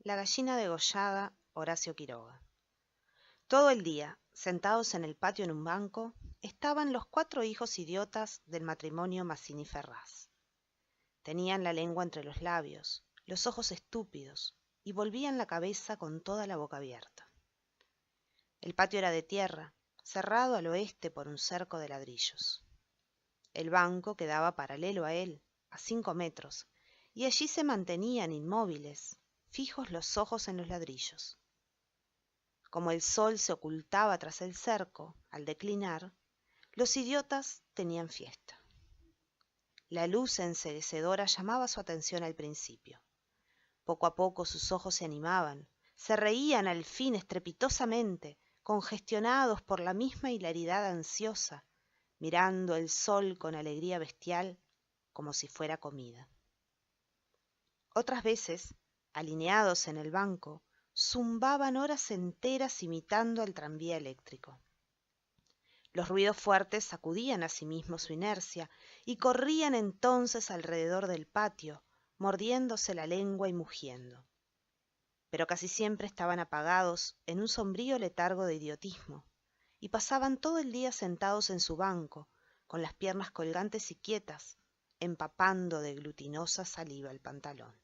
La gallina degollada, Horacio Quiroga. Todo el día, sentados en el patio en un banco, estaban los 4 hijos idiotas del matrimonio Mazzini-Ferraz. Tenían la lengua entre los labios, los ojos estúpidos, y volvían la cabeza con toda la boca abierta. El patio era de tierra, cerrado al oeste por un cerco de ladrillos. El banco quedaba paralelo a él, a 5 metros, y allí se mantenían inmóviles, fijos los ojos en los ladrillos. Como el sol se ocultaba tras el cerco, al declinar, los idiotas tenían fiesta. La luz enceguecedora llamaba su atención al principio. Poco a poco sus ojos se animaban, se reían al fin estrepitosamente, congestionados por la misma hilaridad ansiosa, mirando el sol con alegría bestial, como si fuera comida. Otras veces, alineados en el banco, zumbaban horas enteras imitando al tranvía eléctrico. Los ruidos fuertes sacudían asimismo su inercia y corrían entonces alrededor del patio, mordiéndose la lengua y mugiendo. Pero casi siempre estaban apagados en un sombrío letargo de idiotismo, y pasaban todo el día sentados en su banco, con las piernas colgantes y quietas, empapando de glutinosa saliva el pantalón.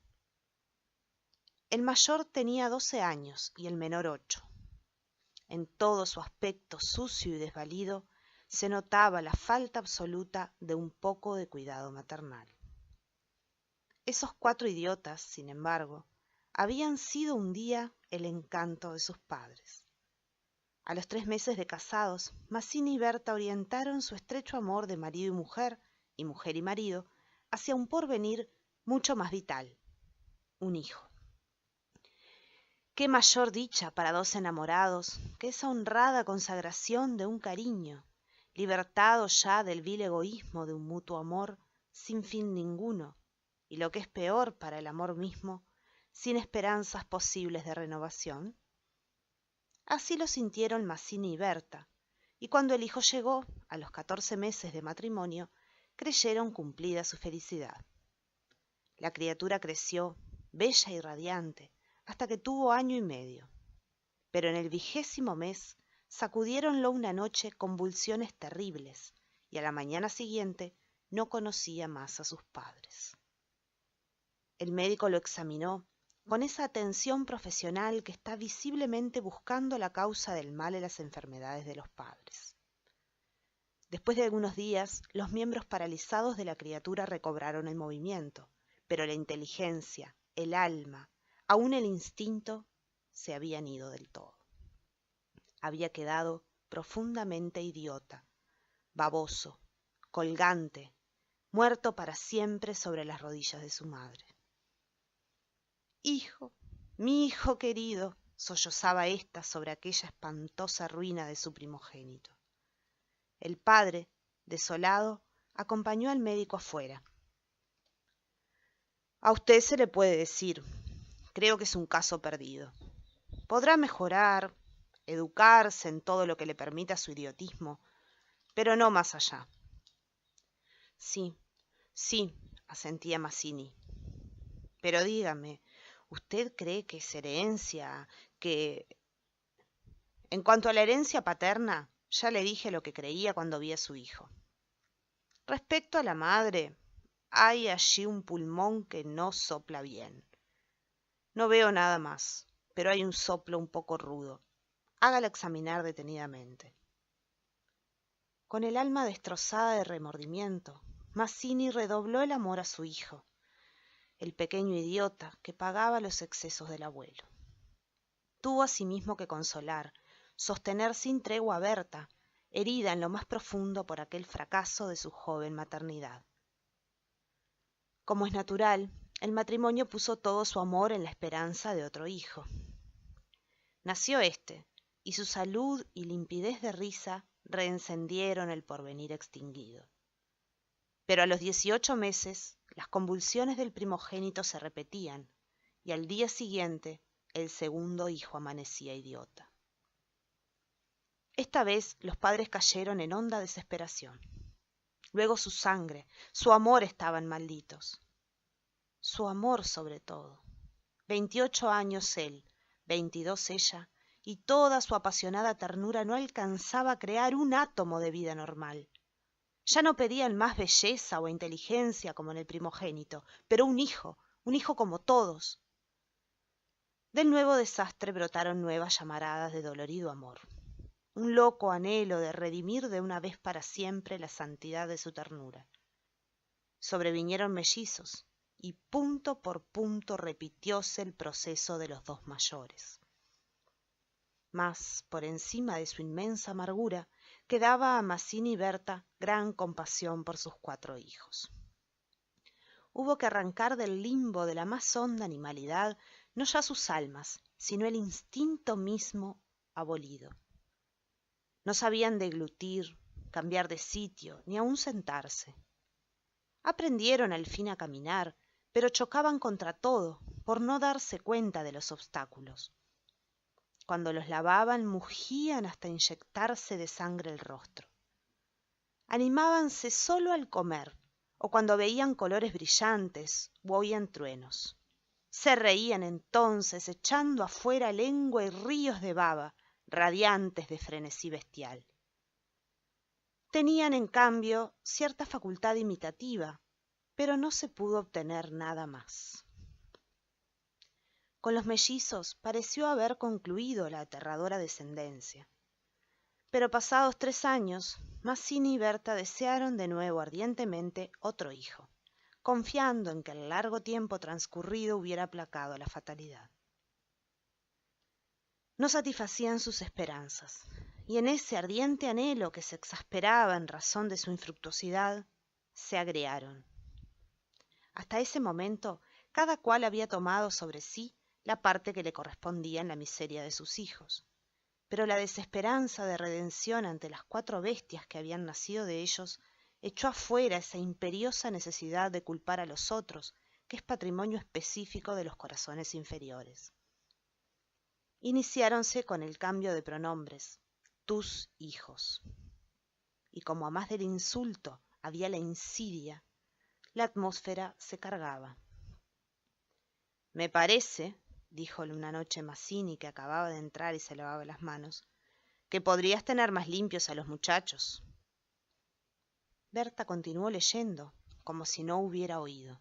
El mayor tenía 12 años y el menor 8. En todo su aspecto sucio y desvalido se notaba la falta absoluta de un poco de cuidado maternal. Esos 4 idiotas, sin embargo, habían sido un día el encanto de sus padres. A los 3 meses de casados, Mazzini y Berta orientaron su estrecho amor de marido y mujer y marido, hacia un porvenir mucho más vital, un hijo. Qué mayor dicha para 2 enamorados que esa honrada consagración de un cariño, libertados ya del vil egoísmo de un mutuo amor sin fin ninguno, y lo que es peor para el amor mismo, sin esperanzas posibles de renovación. Así lo sintieron Mazzini y Berta, y cuando el hijo llegó, a los 14 meses de matrimonio, creyeron cumplida su felicidad. La criatura creció, bella y radiante, hasta que tuvo 1 año y medio. Pero en el 20º mes sacudiéronlo una noche convulsiones terribles, y a la mañana siguiente no conocía más a sus padres. El médico lo examinó con esa atención profesional que está visiblemente buscando la causa del mal en las enfermedades de los padres. Después de algunos días, los miembros paralizados de la criatura recobraron el movimiento, pero la inteligencia, el alma, aún el instinto, se habían ido del todo. Había quedado profundamente idiota, baboso, colgante, muerto para siempre sobre las rodillas de su madre. Hijo, mi hijo querido, sollozaba ésta sobre aquella espantosa ruina de su primogénito. El padre, desolado, acompañó al médico afuera. A usted se le puede decir, creo que es un caso perdido. Podrá mejorar, educarse en todo lo que le permita su idiotismo, pero no más allá. Sí, asentía Mazzini. Pero dígame, ¿usted cree que es herencia, que... En cuanto a la herencia paterna, ya le dije lo que creía cuando vi a su hijo. Respecto a la madre, hay allí un pulmón que no sopla bien. No veo nada más, pero hay un soplo un poco rudo. Hágala examinar detenidamente. Con el alma destrozada de remordimiento, Mazzini redobló el amor a su hijo, el pequeño idiota que pagaba los excesos del abuelo. Tuvo asimismo que consolar, sostener sin tregua a Berta, herida en lo más profundo por aquel fracaso de su joven maternidad. Como es natural, el matrimonio puso todo su amor en la esperanza de otro hijo. Nació éste, y su salud y limpidez de risa reencendieron el porvenir extinguido. Pero a los 18 meses, las convulsiones del primogénito se repetían, y al día siguiente el segundo hijo amanecía idiota. Esta vez los padres cayeron en honda desesperación. Luego su sangre, su amor estaban malditos. Su amor sobre todo. 28 años él, 22 ella, y toda su apasionada ternura no alcanzaba a crear un átomo de vida normal. Ya no pedían más belleza o inteligencia como en el primogénito, pero un hijo como todos. Del nuevo desastre brotaron nuevas llamaradas de dolorido amor, un loco anhelo de redimir de una vez para siempre la santidad de su ternura. Sobrevinieron mellizos, y punto por punto repitióse el proceso de los dos mayores. Mas, por encima de su inmensa amargura, quedaba a Mazzini y Berta gran compasión por sus 4 hijos. Hubo que arrancar del limbo de la más honda animalidad no ya sus almas, sino el instinto mismo abolido. No sabían deglutir, cambiar de sitio, ni aun sentarse. Aprendieron al fin a caminar, pero chocaban contra todo, por no darse cuenta de los obstáculos. Cuando los lavaban, mugían hasta inyectarse de sangre el rostro. Animábanse solo al comer, o cuando veían colores brillantes o oían truenos. Se reían entonces, echando afuera lengua y ríos de baba, radiantes de frenesí bestial. Tenían, en cambio, cierta facultad imitativa, pero no se pudo obtener nada más. Con los mellizos pareció haber concluido la aterradora descendencia. Pero pasados 3 años, Mazzini y Berta desearon de nuevo ardientemente otro hijo, confiando en que el largo tiempo transcurrido hubiera aplacado la fatalidad. No satisfacían sus esperanzas, y en ese ardiente anhelo que se exasperaba en razón de su infructuosidad, se agriaron. Hasta ese momento, cada cual había tomado sobre sí la parte que le correspondía en la miseria de sus hijos. Pero la desesperanza de redención ante las 4 bestias que habían nacido de ellos echó afuera esa imperiosa necesidad de culpar a los otros, que es patrimonio específico de los corazones inferiores. Iniciáronse con el cambio de pronombres, tus hijos. Y como a más del insulto había la insidia, la atmósfera se cargaba. Me parece, díjole una noche Mazzini, que acababa de entrar y se lavaba las manos, que podrías tener más limpios a los muchachos. Berta continuó leyendo, como si no hubiera oído.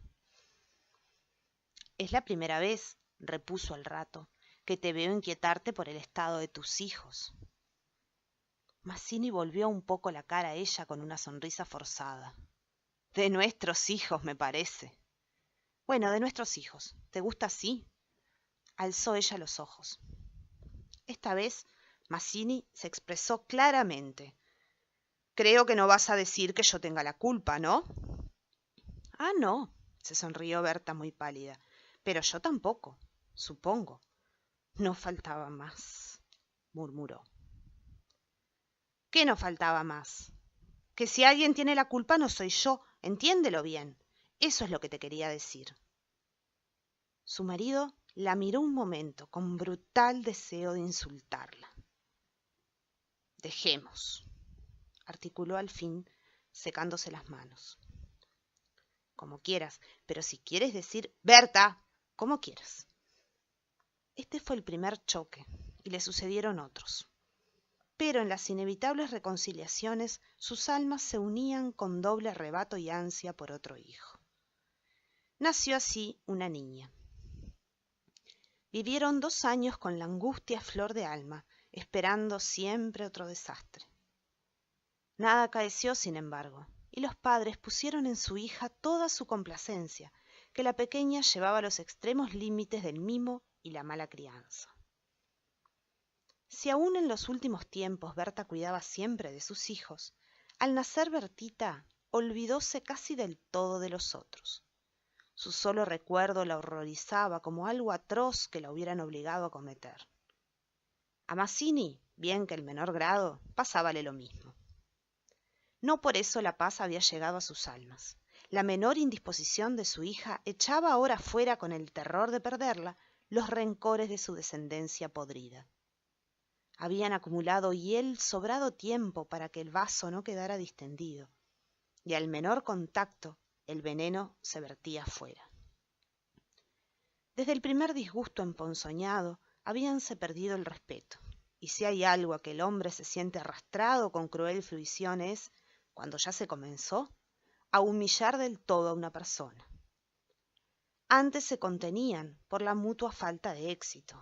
Es la primera vez, repuso al rato, que te veo inquietarte por el estado de tus hijos. Mazzini volvió un poco la cara a ella con una sonrisa forzada. De nuestros hijos, me parece. Bueno, de nuestros hijos. ¿Te gusta así? Alzó ella los ojos. Esta vez Mazzini se expresó claramente. Creo que no vas a decir que yo tenga la culpa, ¿no? Ah, no, se sonrió Berta muy pálida. Pero yo tampoco, supongo. No faltaba más, murmuró. ¿Qué no faltaba más? Que si alguien tiene la culpa no soy yo, entiéndelo bien. Eso es lo que te quería decir. Su marido la miró un momento con brutal deseo de insultarla. Dejemos, articuló al fin, secándose las manos. Como quieras, pero si quieres decir Berta, como quieras. Este fue el primer choque, y le sucedieron otros. Pero en las inevitables reconciliaciones sus almas se unían con doble arrebato y ansia por otro hijo. Nació así una niña. Vivieron 2 años con la angustia a flor de alma, esperando siempre otro desastre. Nada acaeció, sin embargo, y los padres pusieron en su hija toda su complacencia, que la pequeña llevaba a los extremos límites del mimo y la mala crianza. Si aún en los últimos tiempos Berta cuidaba siempre de sus hijos, al nacer Bertita olvidóse casi del todo de los otros. Su solo recuerdo la horrorizaba como algo atroz que la hubieran obligado a cometer. A Mazzini, bien que en menor grado, pasábale lo mismo. No por eso la paz había llegado a sus almas. La menor indisposición de su hija echaba ahora fuera, con el terror de perderla, los rencores de su descendencia podrida. Habían acumulado hiel sobrado tiempo para que el vaso no quedara distendido, y al menor contacto el veneno se vertía fuera. Desde el primer disgusto emponzoñado habíanse perdido el respeto, y si hay algo a que el hombre se siente arrastrado con cruel fruición es, cuando ya se comenzó, a humillar del todo a una persona. Antes se contenían por la mutua falta de éxito.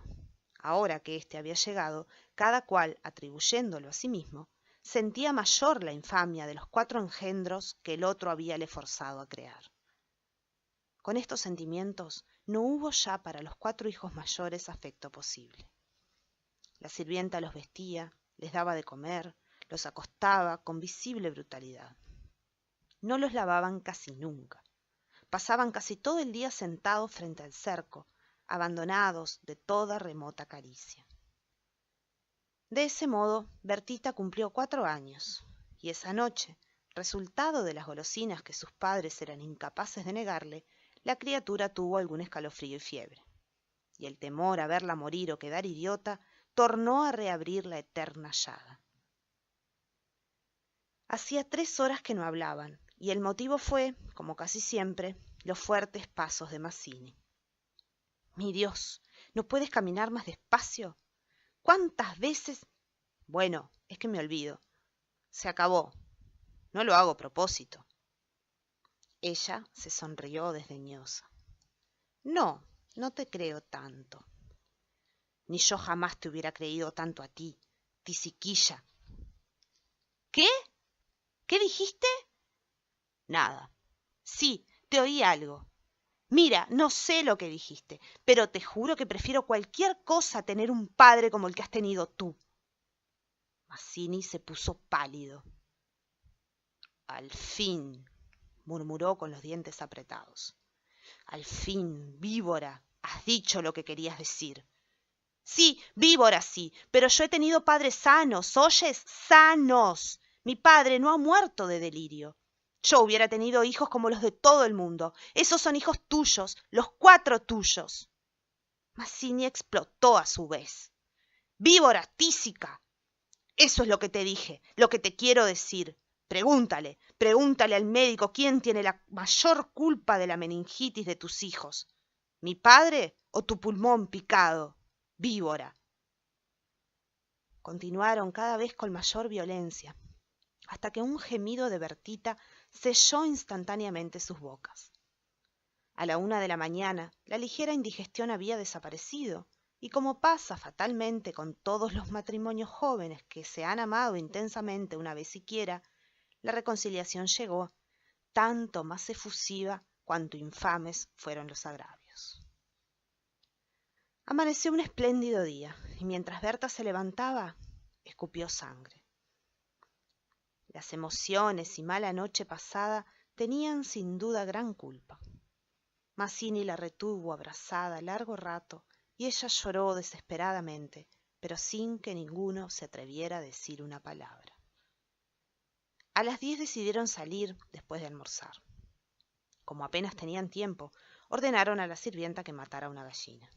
Ahora que éste había llegado, cada cual, atribuyéndolo a sí mismo, sentía mayor la infamia de los 4 engendros que el otro habíale forzado a crear. Con estos sentimientos no hubo ya para los 4 hijos mayores afecto posible. La sirvienta los vestía, les daba de comer, los acostaba con visible brutalidad. No los lavaban casi nunca. Pasaban casi todo el día sentados frente al cerco, abandonados de toda remota caricia. De ese modo, Bertita cumplió 4 años, y esa noche, resultado de las golosinas que sus padres eran incapaces de negarle, la criatura tuvo algún escalofrío y fiebre, y el temor a verla morir o quedar idiota tornó a reabrir la eterna llaga. Hacía 3 horas que no hablaban, y el motivo fue, como casi siempre, los fuertes pasos de Mazzini. Mi Dios, ¿no puedes caminar más despacio? ¿Cuántas veces? Bueno, es que me olvido. Se acabó. No lo hago a propósito. Ella se sonrió desdeñosa. No, no te creo tanto. Ni yo jamás te hubiera creído tanto a ti, tisiquilla. ¿Qué? ¿Qué dijiste? Nada. Sí, te oí algo. Mira, no sé lo que dijiste, pero te juro que prefiero cualquier cosa a tener un padre como el que has tenido tú. Mazzini se puso pálido. Al fin, murmuró con los dientes apretados. Al fin, víbora, has dicho lo que querías decir. Sí, víbora, sí, pero yo he tenido padres sanos, ¿oyes? Sanos. Mi padre no ha muerto de delirio. Yo hubiera tenido hijos como los de todo el mundo. Esos son hijos tuyos, los 4 tuyos. Mazzini explotó a su vez. Víbora, tísica. Eso es lo que te dije, lo que te quiero decir. Pregúntale al médico quién tiene la mayor culpa de la meningitis de tus hijos. ¿Mi padre o tu pulmón picado? Víbora. Continuaron cada vez con mayor violencia, hasta que un gemido de Bertita selló instantáneamente sus bocas. A la 1 de la mañana, la ligera indigestión había desaparecido, y como pasa fatalmente con todos los matrimonios jóvenes que se han amado intensamente una vez siquiera, la reconciliación llegó, tanto más efusiva cuanto infames fueron los agravios. Amaneció un espléndido día, y mientras Berta se levantaba, escupió sangre. Las emociones y mala noche pasada tenían sin duda gran culpa. Mazzini la retuvo abrazada largo rato, y ella lloró desesperadamente, pero sin que ninguno se atreviera a decir una palabra. A las 10 decidieron salir después de almorzar. Como apenas tenían tiempo, ordenaron a la sirvienta que matara una gallina.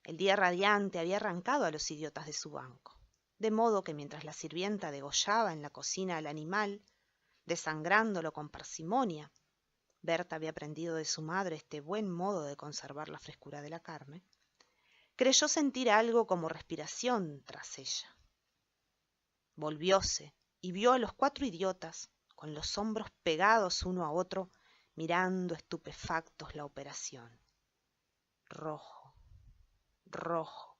El día radiante había arrancado a los idiotas de su banco, de modo que mientras la sirvienta degollaba en la cocina al animal, desangrándolo con parsimonia, Berta había aprendido de su madre este buen modo de conservar la frescura de la carne, creyó sentir algo como respiración tras ella. Volvióse y vio a los 4 idiotas, con los hombros pegados uno a otro, mirando estupefactos la operación. Rojo, rojo.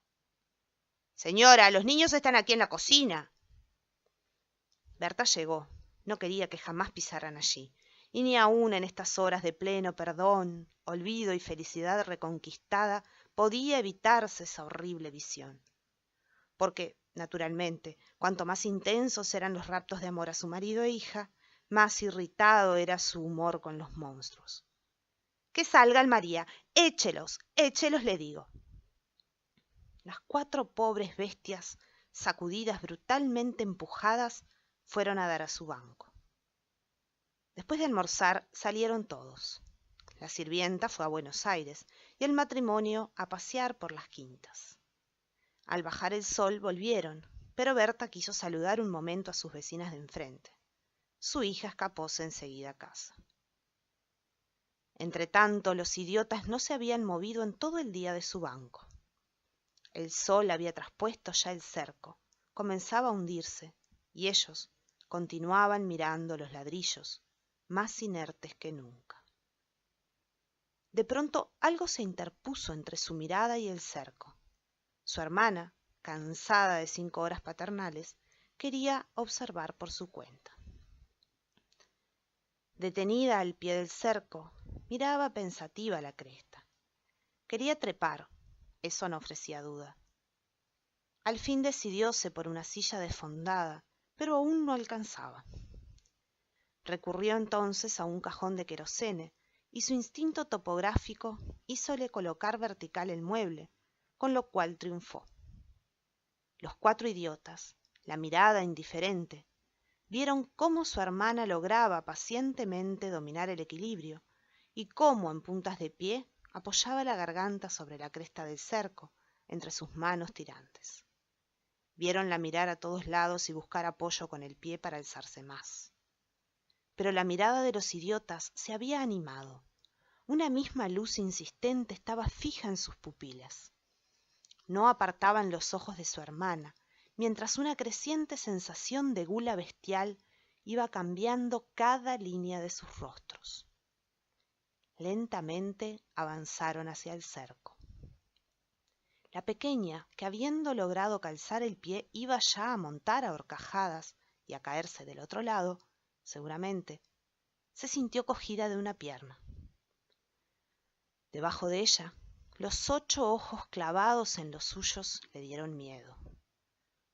Señora, los niños están aquí en la cocina. Berta llegó. No quería que jamás pisaran allí, y ni aun en estas horas de pleno perdón, olvido y felicidad reconquistada podía evitarse esa horrible visión. Porque, naturalmente, cuanto más intensos eran los raptos de amor a su marido e hija, más irritado era su humor con los monstruos. Que salgan, María, échelos, le digo. Las 4 pobres bestias, sacudidas, brutalmente empujadas, fueron a dar a su banco. Después de almorzar salieron todos. La sirvienta fue a Buenos Aires y el matrimonio a pasear por las quintas. Al bajar el sol volvieron, pero Berta quiso saludar un momento a sus vecinas de enfrente. Su hija escapóse enseguida a casa. Entretanto, los idiotas no se habían movido en todo el día de su banco. El sol había traspuesto ya el cerco, comenzaba a hundirse, y ellos continuaban mirando los ladrillos, más inertes que nunca. De pronto algo se interpuso entre su mirada y el cerco. Su hermana, cansada de 5 horas paternales, quería observar por su cuenta. Detenida al pie del cerco, miraba pensativa la cresta. Quería trepar, eso no ofrecía duda. Al fin decidióse por una silla desfondada, pero aún no alcanzaba. Recurrió entonces a un cajón de querosene, y su instinto topográfico hízole colocar vertical el mueble, con lo cual triunfó. Los 4 idiotas, la mirada indiferente, vieron cómo su hermana lograba pacientemente dominar el equilibrio y cómo en puntas de pie apoyaba la garganta sobre la cresta del cerco entre sus manos tirantes. Viéronla mirar a todos lados y buscar apoyo con el pie para alzarse más. Pero la mirada de los idiotas se había animado. Una misma luz insistente estaba fija en sus pupilas. No apartaban los ojos de su hermana, mientras una creciente sensación de gula bestial iba cambiando cada línea de sus rostros. Lentamente avanzaron hacia el cerco. La pequeña, que habiendo logrado calzar el pie iba ya a montar a horcajadas y a caerse del otro lado, seguramente, se sintió cogida de una pierna. Debajo de ella, los 8 ojos clavados en los suyos le dieron miedo.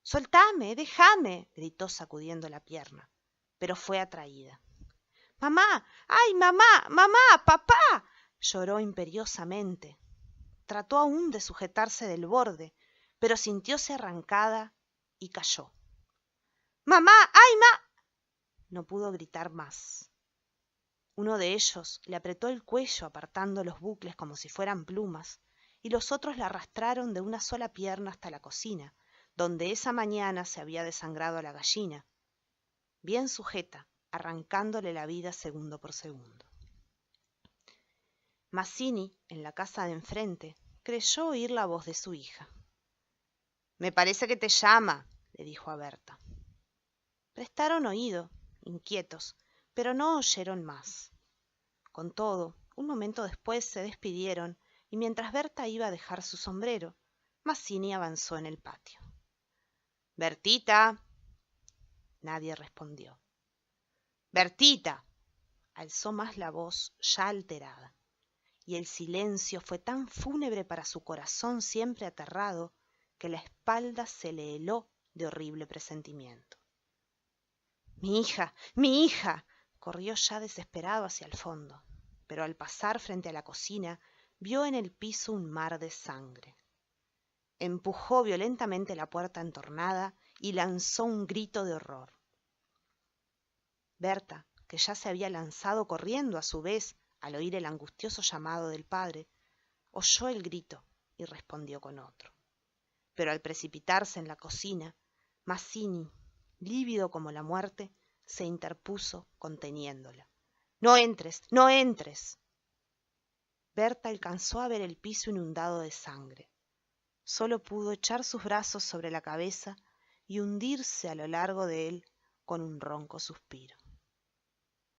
—¡Soltame! ¡Déjame! —gritó sacudiendo la pierna, pero fue atraída. —¡Mamá! ¡Ay, mamá! ¡Mamá! ¡Papá! —lloró imperiosamente. Trató aún de sujetarse del borde, pero sintióse arrancada y cayó. —¡Mamá! ¡Ay, No pudo gritar más. Uno de ellos le apretó el cuello apartando los bucles como si fueran plumas, y los otros la arrastraron de una sola pierna hasta la cocina, donde esa mañana se había desangrado a la gallina, bien sujeta, arrancándole la vida segundo por segundo. Mazzini, en la casa de enfrente, creyó oír la voz de su hija. —Me parece que te llama —le dijo a Berta. Prestaron oído, inquietos, pero no oyeron más. Con todo, un momento después se despidieron y mientras Berta iba a dejar su sombrero, Mazzini avanzó en el patio. —¡Bertita! Nadie respondió. —¡Bertita! Alzó más la voz, ya alterada, y el silencio fue tan fúnebre para su corazón siempre aterrado que la espalda se le heló de horrible presentimiento. —¡Mi hija! ¡Mi hija! Corrió ya desesperado hacia el fondo, pero al pasar frente a la cocina vio en el piso un mar de sangre. Empujó violentamente la puerta entornada y lanzó un grito de horror. Berta, que ya se había lanzado corriendo a su vez al oír el angustioso llamado del padre, oyó el grito y respondió con otro. Pero al precipitarse en la cocina, Mazzini, lívido como la muerte, se interpuso conteniéndola. —¡No entres! ¡No entres! Berta alcanzó a ver el piso inundado de sangre. Solo pudo echar sus brazos sobre la cabeza y hundirse a lo largo de él con un ronco suspiro.